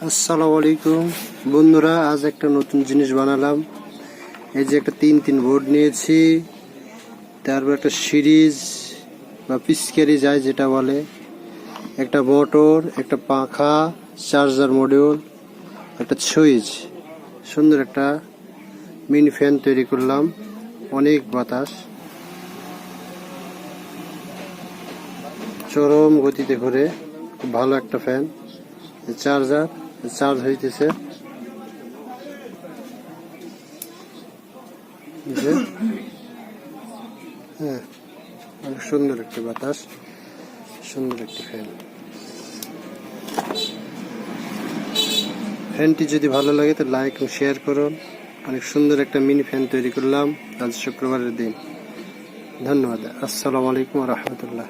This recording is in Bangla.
আসসালামু আলাইকুম বন্ধুরা, আজ একটা নতুন জিনিস বানালাম। এই যে একটা 3 বোর্ড নিয়েছি, তারপর একটা সিরিজ বা পিচকারি যায় যেটা বলে, একটা মোটর, একটা পাখা, চার্জার মডিউল, একটা সুইচ, সুন্দর একটা মিনি ফ্যান তৈরি করলাম। অনেক বাতাস, চরম গতিতে ঘুরে, খুব ভালো একটা ফ্যান। চার্জার চার্জ হইতেছে, হ্যাঁ, অনেক সুন্দর একটি বাতাস, সুন্দর একটি ফ্যান। ফ্যানটি যদি ভালো লাগে তো লাইক ও শেয়ার করুন। অনেক সুন্দর একটা মিনি ফ্যান তৈরি করলাম আজ শুক্রবারের দিন। ধন্যবাদ। আসসালামু আলাইকুম ওয়া রাহমাতুল্লাহ।